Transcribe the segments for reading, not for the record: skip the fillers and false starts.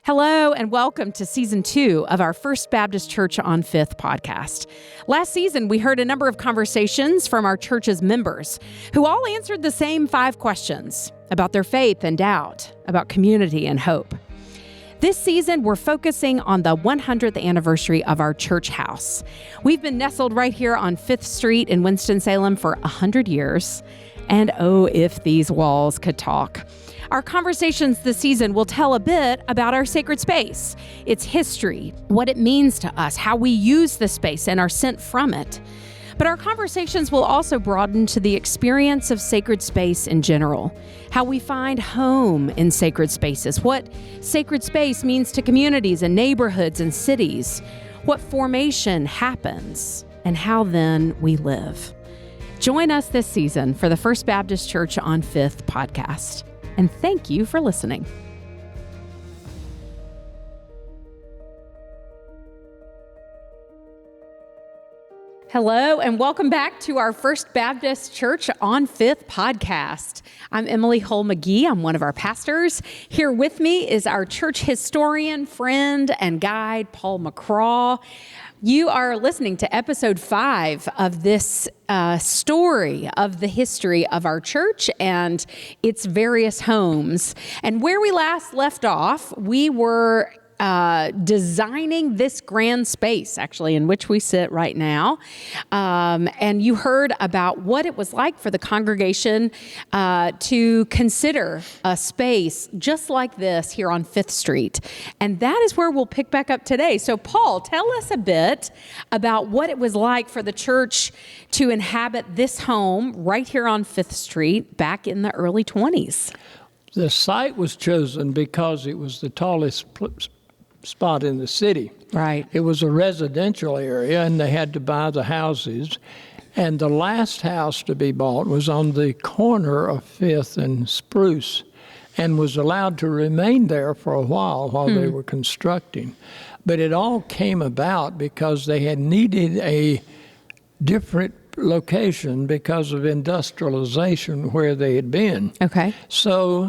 Hello and welcome to Season 2 of our First Baptist Church on Fifth podcast. Last season, we heard a number of conversations from our church's members who all answered the same 5 questions about their faith and doubt, about community and hope. This season, we're focusing on the 100th anniversary of our church house. We've been nestled right here on 5th Street in Winston-Salem for 100 years. And oh, if these walls could talk. Our conversations this season will tell a bit about our sacred space, its history, what it means to us, how we use the space and are sent from it. But our conversations will also broaden to the experience of sacred space in general, how we find home in sacred spaces, what sacred space means to communities and neighborhoods and cities, what formation happens, and how then we live. Join us this season for the First Baptist Church on Fifth podcast. And thank you for listening. Hello, and welcome back to our First Baptist Church on Fifth podcast. I'm Emily Hull McGee. I'm one of our pastors. Here with me is our church historian, friend, and guide, Paul McCraw. You are listening to episode 5 of this story of the history of our church and its various homes. And where we last left off, we were designing this grand space, actually, in which we sit right now. And you heard about what it was like for the congregation to consider a space just like this here on 5th Street. And that is where we'll pick back up today. So, Paul, tell us a bit about what it was like for the church to inhabit this home right here on 5th Street back in the early 20s. The site was chosen because it was the tallest spot in the city. Right. It was a residential area, and they had to buy the houses. And the last house to be bought was on the corner of 5th and Spruce, and was allowed to remain there for a while they were constructing. But it all came about because they had needed a different location because of industrialization where they had been. Okay. So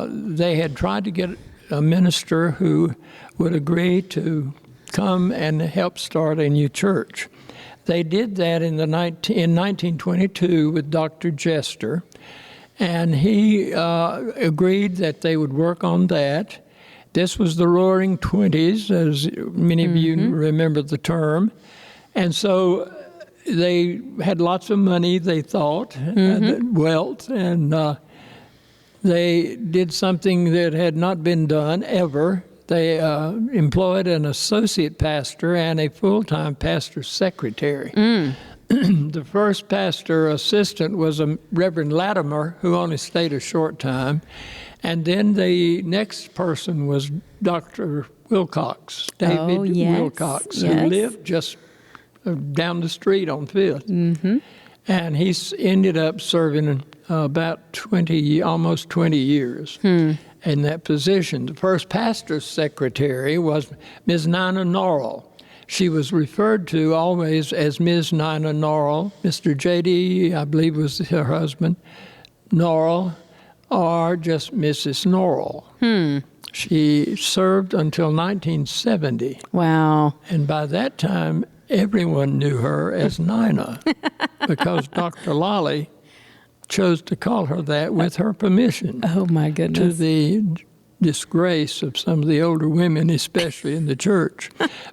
they had tried to get a minister who would agree to come and help start a new church. They did that in 1922 with Dr. Jester, and he agreed that they would work on that. This was the Roaring '20s, as many of you remember the term. And so they had lots of money, they thought, wealth, and they did something that had not been done ever. They employed an associate pastor and a full-time pastor secretary. The first pastor assistant was a Reverend Latimer, who only stayed a short time. And then the next person was Dr. Wilcox, David Wilcox, who lived just down the street on 5th. And he ended up serving about almost 20 years in that position. The first pastor's secretary was Ms. Nina Norrell. She was referred to always as Ms. Nina Norrell. Mr. J.D., I believe, was her husband, Norrell, or just Mrs. Norrell. She served until 1970. Wow. And by that time, everyone knew her as Nina because Dr. Lolly chose to call her that with her permission. Oh, my goodness. To the disgrace of some of the older women, especially in the church.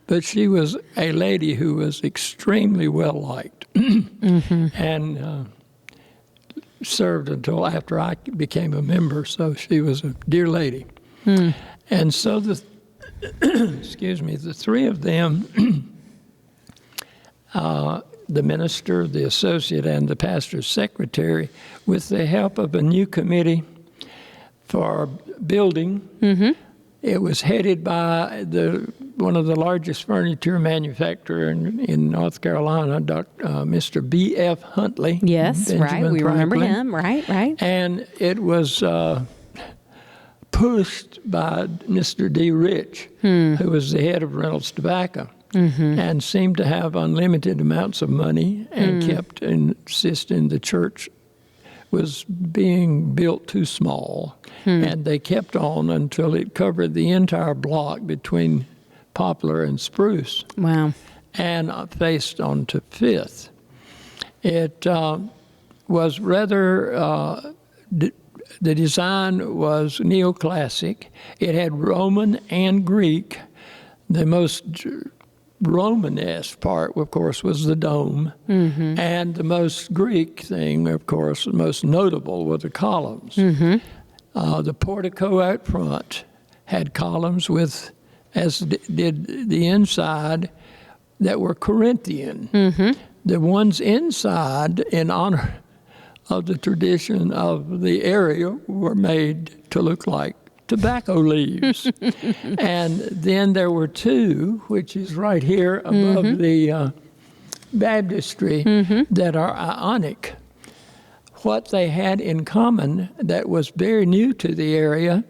But she was a lady who was extremely well-liked and served until after I became a member, so she was a dear lady. And so the three of them, the minister, the associate, and the pastor's secretary, with the help of a new committee for building. It was headed by one of the largest furniture manufacturers in North Carolina, Mr. B.F. Huntley. Yes, Benjamin right. We remember him. Right. And it was pushed by Mr. D. Rich, who was the head of Reynolds Tobacco. And seemed to have unlimited amounts of money and kept insisting the church was being built too small, and they kept on until it covered the entire block between Poplar and Spruce. Wow. And faced onto Fifth. It was rather, the design was neoclassic. It had Roman and Greek. The most Romanesque part, of course, was the dome. And the most Greek thing, of course, the most notable were the columns. The portico out front had columns with, as did the inside, that were Corinthian. The ones inside, in honor of the tradition of the area, were made to look like tobacco leaves. And then there were two, which is right here above the baptistry, that are Ionic. What they had in common that was very new to the area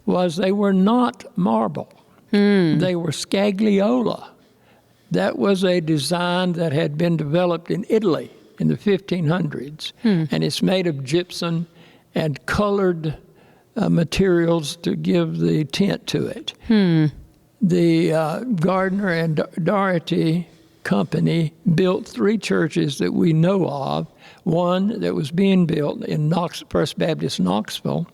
was they were not marble. They were scagliola. That was a design that had been developed in Italy in the 1500s, and it's made of gypsum and colored materials to give the tint to it. The Gardner and Doherty Company built three churches that we know of. One that was being built in First Baptist Knoxville,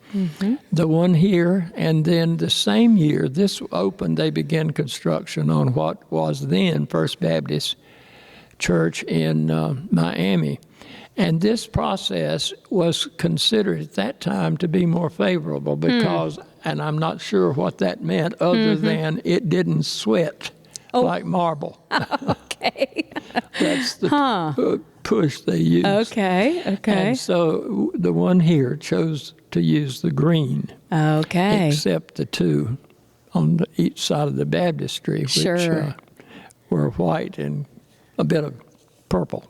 the one here, and then the same year this opened, they began construction on what was then First Baptist Church in Miami. And this process was considered at that time to be more favorable because, and I'm not sure what that meant other than it didn't sweat like marble. Okay. That's the push they used. Okay. And so the one here chose to use the green. Okay. Except the two on each side of the baptistry, which were white and a bit of purple.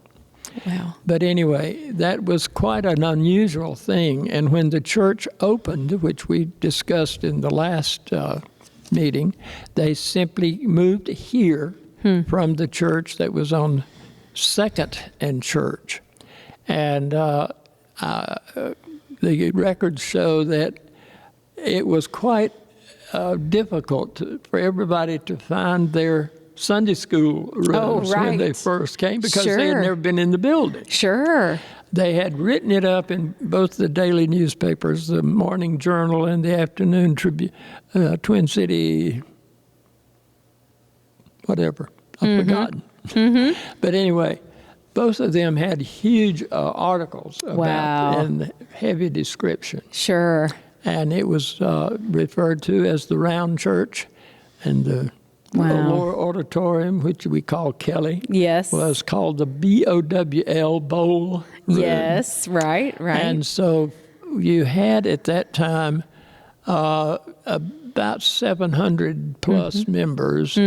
Wow. But anyway, that was quite an unusual thing. And when the church opened, which we discussed in the last meeting, they simply moved here from the church that was on 2nd and Church. And the records show that it was quite difficult for everybody to find their Sunday school rooms when they first came because they had never been in the building. They had written it up in both the daily newspapers, the Morning Journal and the Afternoon Tribune, Twin City, whatever, I've forgotten. But anyway, both of them had huge articles about and heavy description. And it was referred to as the Round Church, and the lower auditorium, which we call Kelly, was called the BOWL Bowl Room. Right. And so you had at that time about 700 plus members,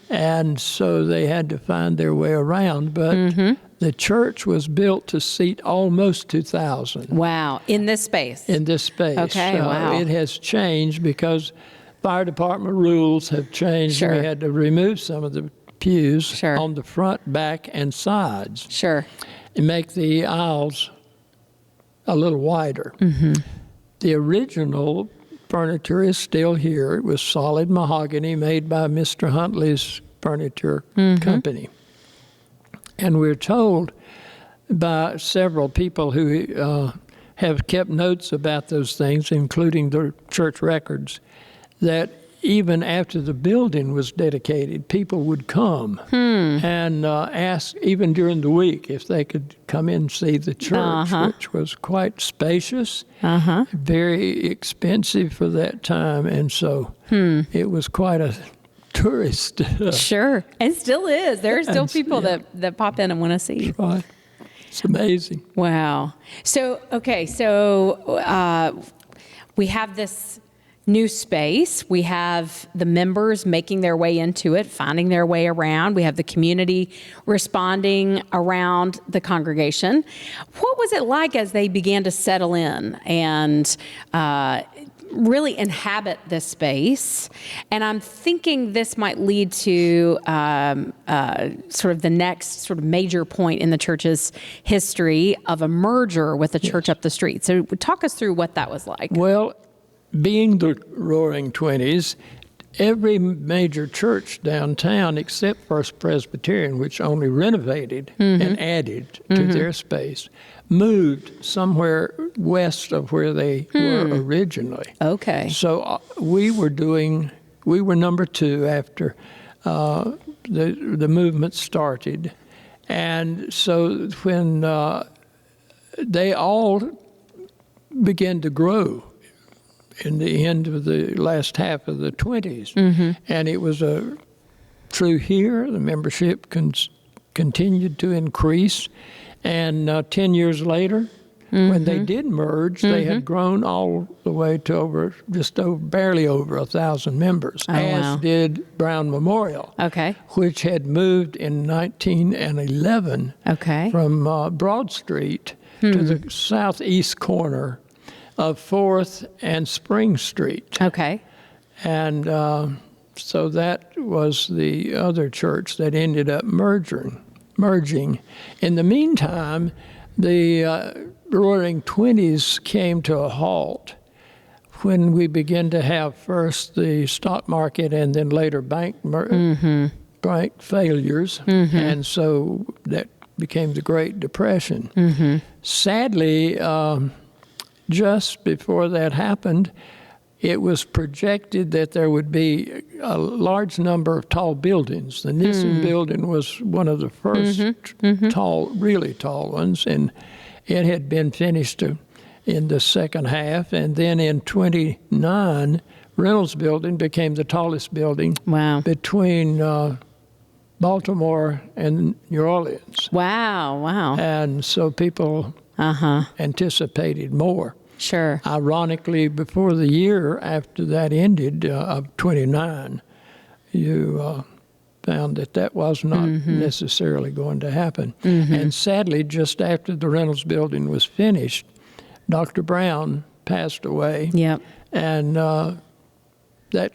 and so they had to find their way around. But the church was built to seat almost 2,000. Wow. In this space? In this space. Okay, wow. It has changed because fire department rules have changed. We had to remove some of the pews on the front, back, and sides. And make the aisles a little wider. The original furniture is still here. It was solid mahogany made by Mr. Huntley's furniture company. And we're told by several people who have kept notes about those things, including the church records, that even after the building was dedicated, people would come and ask, even during the week, if they could come in and see the church, which was quite spacious, very expensive for that time, and so it was quite a tourist. And still is. There are still people that pop in and want to see. Right. It's amazing. Wow. So, we have this new space. We have the members making their way into it, finding their way around. We have the community responding around the congregation. What was it like as they began to settle in and really inhabit this space. And I'm thinking this might lead to sort of the next sort of major point in the church's history of a merger with the church up the street. So talk us through what that was like. Well, being the Roaring Twenties, every major church downtown except First Presbyterian, which only renovated and added to their space, moved somewhere west of where they were originally. Okay. So we were number 2 after the movement started. And so when they all began to grow in the end of the last half of the 20s. And it was true here. The membership continued to increase. And 10 years later, when they did merge, they had grown all the way to barely over 1,000 members, as did Brown Memorial, which had moved in 1911 from Broad Street to the southeast corner of 4th and Spring Street. Okay. And so that was the other church that ended up merging. In the meantime, the Roaring Twenties came to a halt when we began to have first the stock market and then later bank failures. And so that became the Great Depression. Sadly, just before that happened, it was projected that there would be a large number of tall buildings. The Nissen building was one of the first really tall ones, and it had been finished in the second half. And then in 1929, Reynolds Building became the tallest building between Baltimore and New Orleans. Wow. And so people anticipated more. Sure. Ironically, before the year after that ended, of 29, you found that was not necessarily going to happen. And sadly, just after the Reynolds Building was finished, Dr. Brown passed away. And that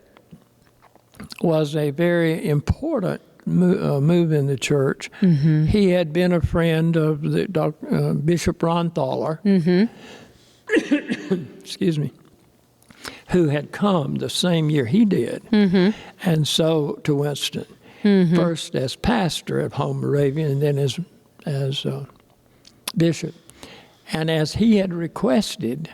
was a very important move in the church. He had been a friend of the Bishop Ronthaler, excuse me, who had come the same year he did, and so to Winston, first as pastor of Home Moravian and then as bishop. And as he had requested,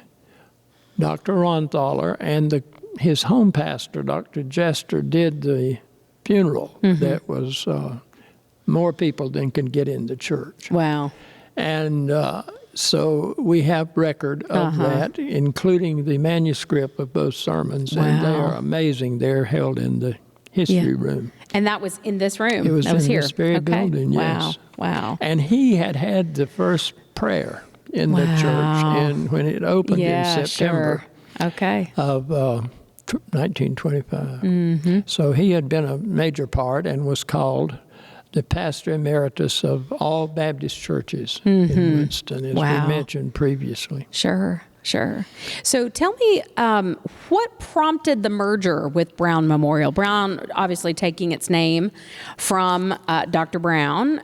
Dr. Ronthaler and his home pastor, Dr. Jester, did the funeral. That was more people than can get in the church. Wow. And so we have record of that, including the manuscript of both sermons, and they are amazing. They're held in the history room. And that was in this room? It was in here. This very building, yes. Wow. And he had the first prayer in the church when it opened in September of 1925. So he had been a major part and was called the pastor emeritus of all Baptist churches in Winston, as we mentioned previously. Sure. So tell me, what prompted the merger with Brown Memorial? Brown obviously taking its name from Dr. Brown.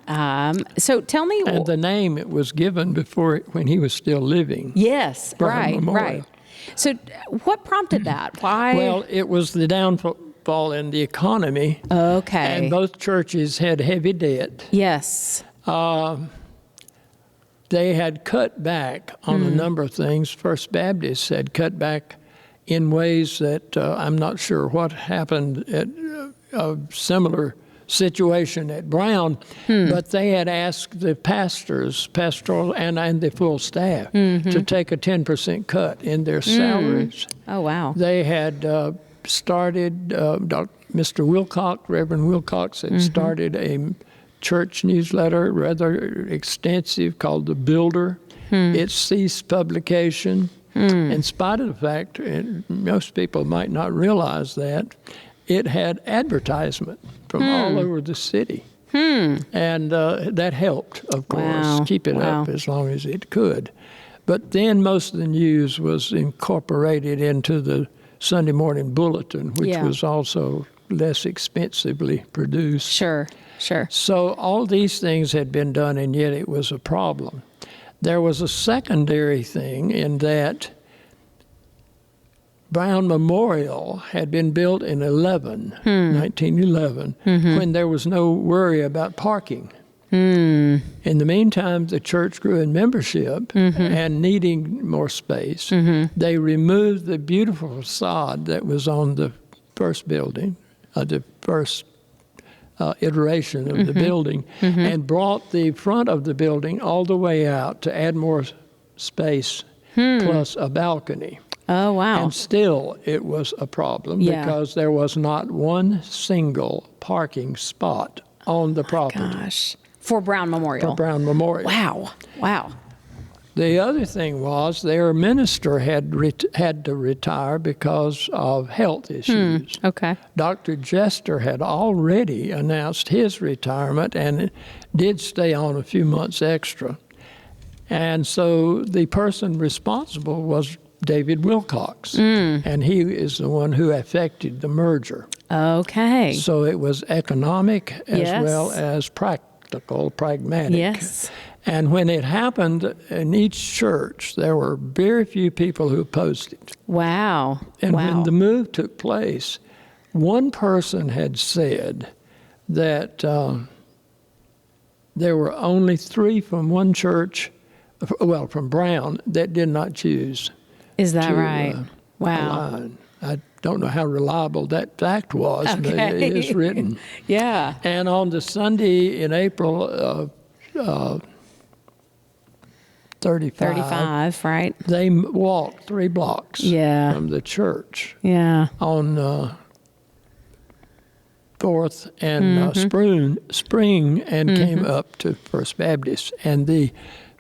So tell me. And the name it was given when he was still living. Yes, Brown Memorial. right. So what prompted that? Why? Well, it was the downfall in the economy. Okay. And both churches had heavy debt. Yes. They had cut back on a number of things. First Baptist had cut back in ways that I'm not sure what happened at a similar situation at Brown, but they had asked the pastoral and the full staff to take a 10% cut in their salaries. Oh, wow. They had started, Mr. Wilcox, Reverend Wilcox, had started a church newsletter, rather extensive, called The Builder. It ceased publication, in spite of the fact, and most people might not realize that, it had advertisement from all over the city. And that helped, of course, keep it up as long as it could. But then most of the news was incorporated into the Sunday morning bulletin, which was also less expensively produced. Sure. So all these things had been done, and yet it was a problem. There was a secondary thing in that Brown Memorial had been built in 1911, when there was no worry about parking. In the meantime, the church grew in membership and needing more space. They removed the beautiful facade that was on the first building, the first iteration of the building, and brought the front of the building all the way out to add more space, plus a balcony. Oh, wow. And still it was a problem because there was not one single parking spot on the property. Gosh. For Brown Memorial. For Brown Memorial. Wow. The other thing was their minister had to retire because of health issues. Okay. Dr. Jester had already announced his retirement and did stay on a few months extra. And so the person responsible was David Wilcox, and he is the one who effected the merger. Okay. So it was economic as well as pragmatic. Yes. And when it happened in each church, there were very few people who opposed it. Wow. And when the move took place, one person had said that there were only 3 from one church, from Brown, that did not choose. Is that right? Wow. Align. I don't know how reliable that fact was, but it is written. Yeah. And on the Sunday in April of 35, right? they walked 3 blocks from the church on 4th and Spring and came up to First Baptist. And the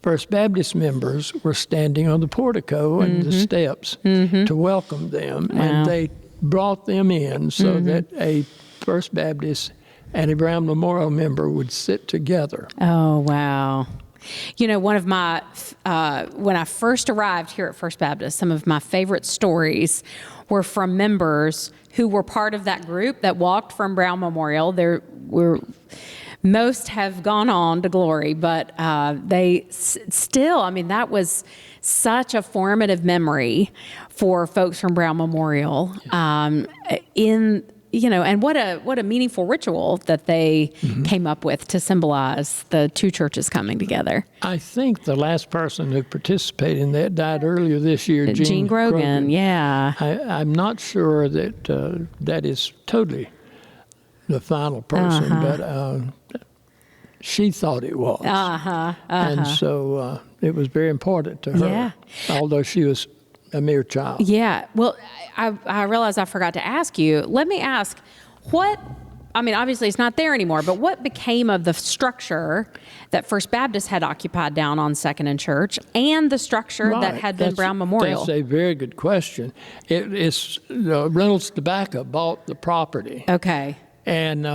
First Baptist members were standing on the portico and the steps to welcome them. Wow. And they brought them in so that a First Baptist and a Brown Memorial member would sit together. Oh, wow. You know, one of my, when I first arrived here at First Baptist, some of my favorite stories were from members who were part of that group that walked from Brown Memorial. Most have gone on to glory, but they still, I mean, that was such a formative memory for folks from Brown Memorial. And what a meaningful ritual that they came up with to symbolize the two churches coming together. I think the last person who participated in that died earlier this year, Gene Grogan. Yeah. I'm not sure that that is totally the final person, but she thought it was. And so it was very important to her, although she was a mere child. Yeah. Well, I realized I forgot to ask you. Let me ask, obviously it's not there anymore, but what became of the structure that First Baptist had occupied down on 2nd and Church and the structure that had been Brown Memorial? That's a very good question. It's Reynolds Tobacco bought the property. Okay. And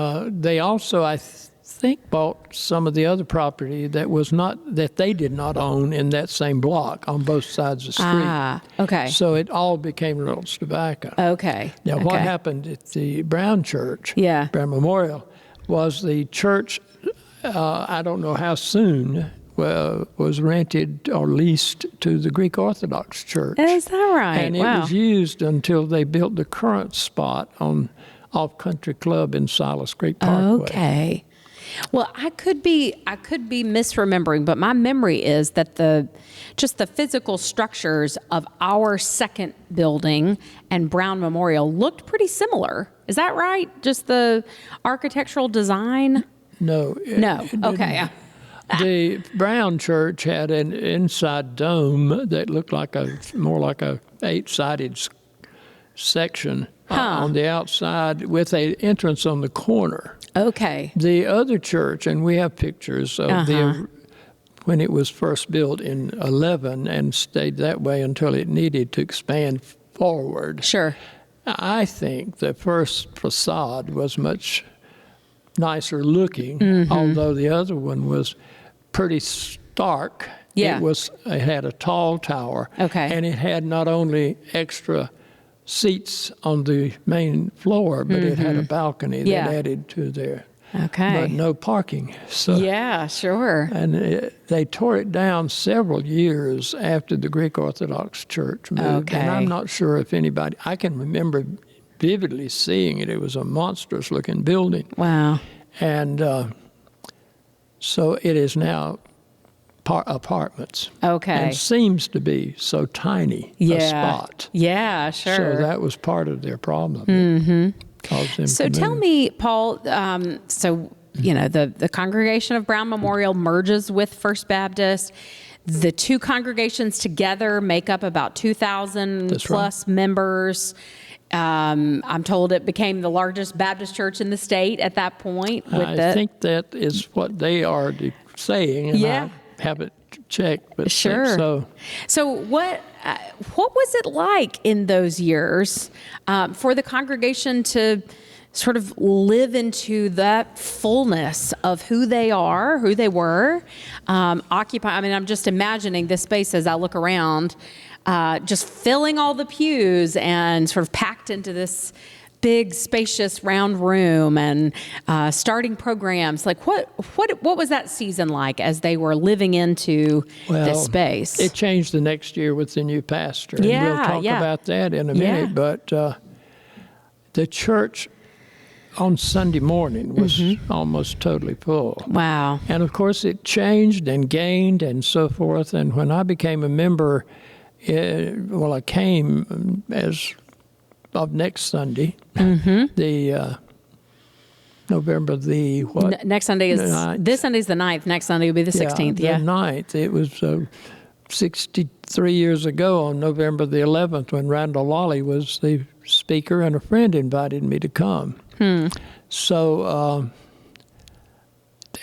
they also, I think, bought some of the other property that they did not own in that same block on both sides of the street. Okay. So it all became Reynolds Tobacco. Okay. Now, what happened at the Brown Church, Brown Memorial, was the church, I don't know how soon, was rented or leased to the Greek Orthodox Church. Is that right? And it was used until they built the current spot off Country Club in Silas Creek Parkway. Okay. Well, I could be misremembering, but my memory is that just the physical structures of our second building and Brown Memorial looked pretty similar. Is that right? Just the architectural design? No. Okay. The Brown Church had an inside dome that looked more like a 8-sided section on the outside with an entrance on the corner. Okay. The other church, and we have pictures of when it was first built in 11 and stayed that way until it needed to expand forward. Sure. I think the first facade was much nicer looking, although the other one was pretty stark Yeah. It had a tall tower. Okay. And it had not only extra seats on the main floor, but it had a balcony Yeah. that added to there. Okay. But no parking. So, Yeah, sure. and they tore it down several years after the Greek Orthodox Church moved. Okay. And I'm not sure if I can remember vividly seeing it. It was a monstrous looking building. Wow. And so it is now apartments. Okay. And seems to be so tiny a spot. Yeah, sure. So that was part of their problem. Mm-hmm. So tell me, Paul, the Congregation of Brown Memorial merges with First Baptist. The two congregations together make up about 2,000 plus members. I'm told it became the largest Baptist church in the state at that point. I think that is what they are saying, and I haven't checked. But sure. So what was it like in those years for the congregation to sort of live into that fullness of who they were, occupy? I mean, I'm just imagining this space as I look around, just filling all the pews and sort of packed into this big, spacious, round room, and starting programs. Like, what was that season like as they were living into this space? It changed the next year with the new pastor, and we'll talk about that in a minute. But the church on Sunday morning was almost totally full. Wow. And of course, it changed and gained and so forth. And when I became a member, I came as of next Sunday, the November the what? Next Sunday is this Sunday's the 9th. Next Sunday will be the 16th. The 9th. It was 63 years ago on November the 11th when Randall Lawley was the speaker, and a friend invited me to come. So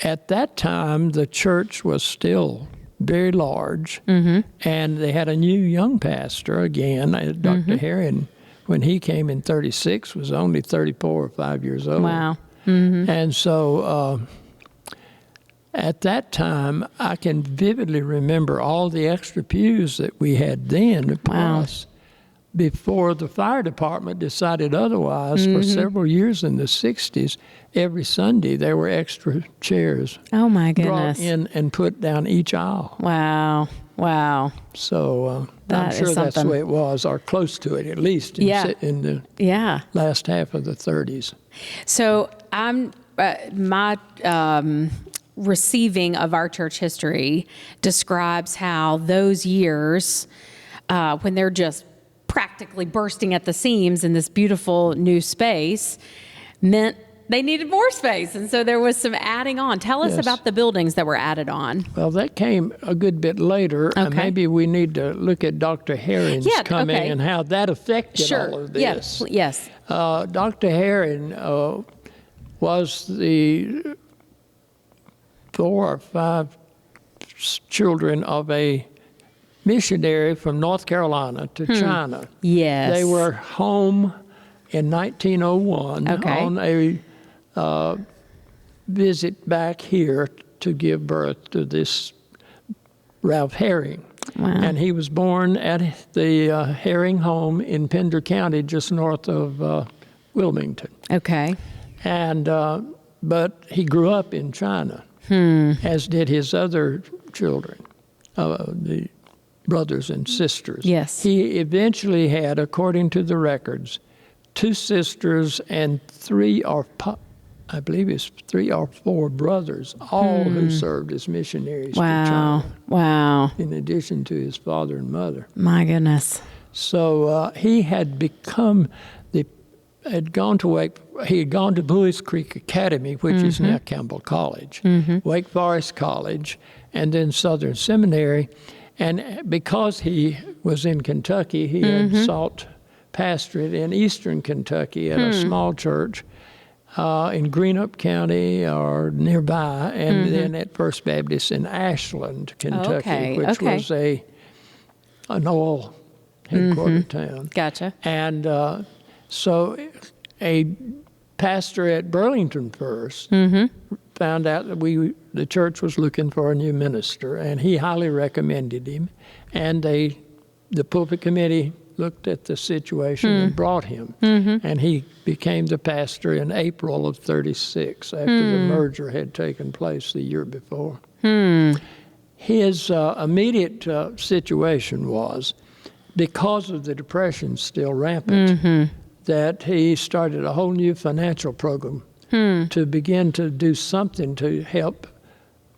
at that time, the church was still very large, and they had a new young pastor again, Dr. Herring. When he came in 36, was only 34 or 5 years old. Wow. And so at that time, I can vividly remember all the extra pews that we had then, plus before the fire department decided otherwise. For several years in the 60s, every Sunday there were extra chairs Oh my goodness. brought in and put down each aisle. Wow. Wow. So That I'm is sure that's the something. way it was, or close to it, at least in the last half of the 30s. So I'm my receiving of our church history describes how those years, when they're just practically bursting at the seams in this beautiful new space, meant they needed more space. And so there was some adding on. Tell us about the buildings that were added on. Well, that came a good bit later. Okay. Maybe we need to look at Dr. Herring's coming and how that affected all of this. Yes. Dr. Herring was the 4 or 5 children of a missionary from North Carolina to China. Yes. They were home in 1901 on a visit back here to give birth to this Ralph Herring. Wow. And he was born at the Herring home in Pender County, just north of Wilmington. Okay. And but he grew up in China, as did his other children, the brothers and sisters. Yes. He eventually had, according to the records, 2 sisters and 3 or 4 brothers, all who served as missionaries to China. Wow. In addition to his father and mother. My goodness. So he had become he had gone to Buies Creek Academy, which is now Campbell College, Wake Forest College, and then Southern Seminary. And because he was in Kentucky, he had sought pastorate in eastern Kentucky at a small church in Greenup County or nearby, and then at First Baptist in Ashland, Kentucky, which was an oil headquarter town. Gotcha. And so a pastor at Burlington first, found out that the church was looking for a new minister, and he highly recommended him. And the pulpit committee looked at the situation and brought him. And he became the pastor in April of 36 after the merger had taken place the year before. His immediate situation was, because of the Depression still rampant, that he started a whole new financial program to begin to do something to help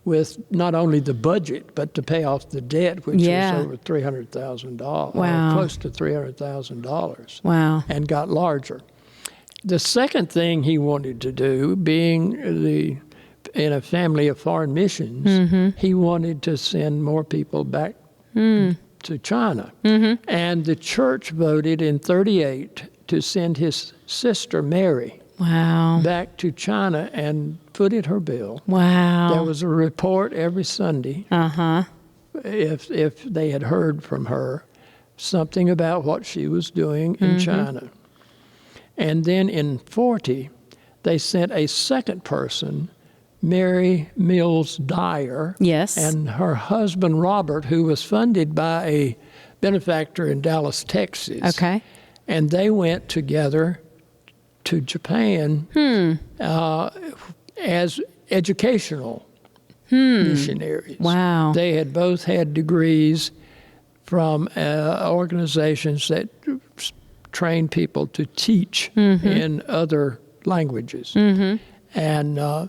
with not only the budget, but to pay off the debt, which was over $300,000, close to $300,000. Wow. And got larger. The second thing he wanted to do, being in a family of foreign missions, he wanted to send more people back to China. And the church voted in 38 to send his sister Mary back to China and footed her bill. Wow. There was a report every Sunday if they had heard from her something about what she was doing in China. And then in 40, they sent a second person, Mary Mills Dyer, and her husband Robert, who was funded by a benefactor in Dallas, Texas. Okay. And they went together to Japan as educational missionaries. Wow. They had both had degrees from organizations that train people to teach in other languages. And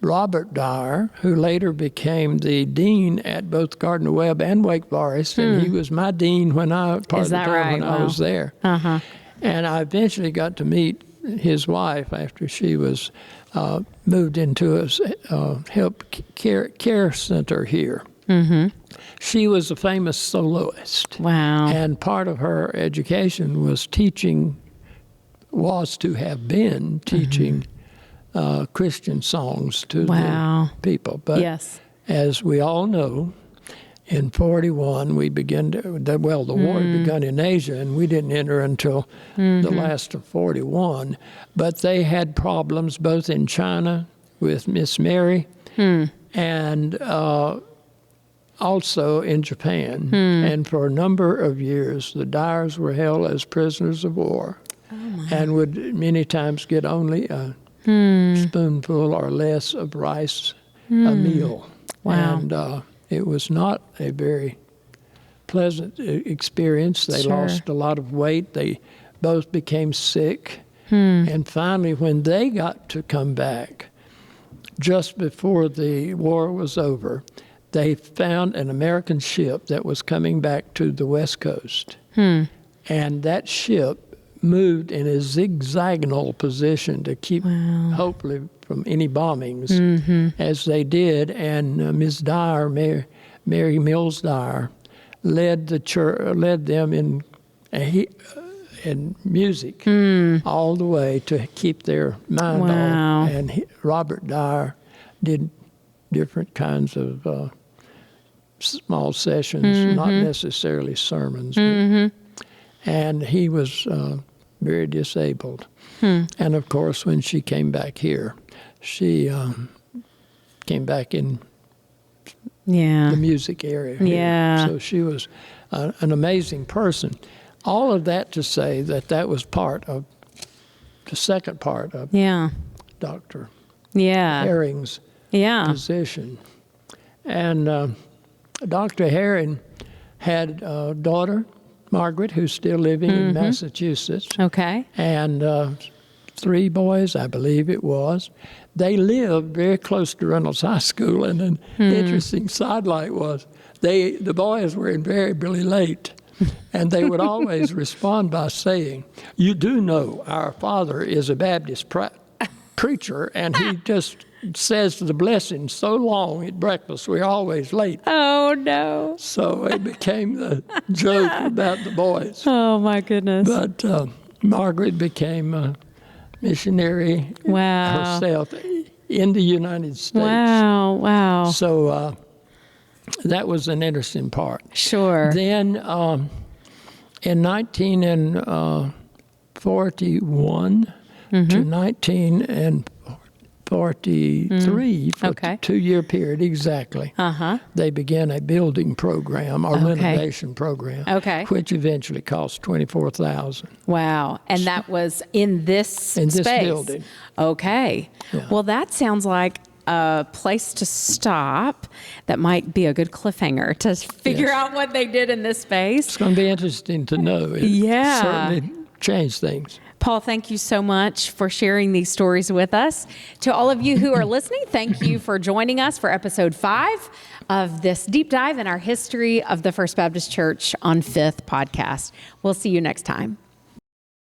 Robert Dyer, who later became the dean at both Gardner Webb and Wake Forest, and he was my dean when I was there. And I eventually got to meet his wife after she was moved into a help care center here. She was a famous soloist. Wow. And part of her education was teaching Christian songs to the people. But as we all know, in 41, we began the war had begun in Asia, and we didn't enter until the last of 41. But they had problems both in China with Miss Mary and also in Japan. And for a number of years, the Dyers were held as prisoners of war and would many times get only a spoonful or less of rice a meal. Wow. And it was not a very pleasant experience. They lost a lot of weight. They both became sick. And finally, when they got to come back, just before the war was over, they found an American ship that was coming back to the West Coast. And that ship moved in a zigzagnal position to keep, hopefully, from any bombings, as they did. And Ms. Dyer, Mary Mills Dyer, led them in music all the way to keep their mind off. And Robert Dyer did different kinds of small sessions, not necessarily sermons. And he was very disabled. And of course, when she came back here, she came back in the music area here. So she was an amazing person. All of that to say that was part of the second part of Dr. Herring's position. And Dr. Herring had a daughter, Margaret, who's still living in Massachusetts. Okay. And 3 boys, I believe it was. They lived very close to Reynolds High School, and an interesting sidelight was the boys were invariably late, and they would always respond by saying, "You do know our father is a Baptist preacher, and he just says the blessing so long at breakfast, we're always late." Oh, no. So it became the joke about the boys. Oh, my goodness. But Margaret became a missionary herself in the United States. Wow. So that was an interesting part. Sure. Then in 1941 to 1945, 1943, for Okay. a 2-year period exactly, they began a building program or renovation program, which eventually cost $24,000. Wow. And that was in this space? This building. Okay. Yeah. Well, that sounds like a place to stop. That might be a good cliffhanger to figure out what they did in this space. It's going to be interesting to know. It certainly changed things. Paul, thank you so much for sharing these stories with us. To all of you who are listening, thank you for joining us for episode 5 of this deep dive in our history of the First Baptist Church on Fifth podcast. We'll see you next time.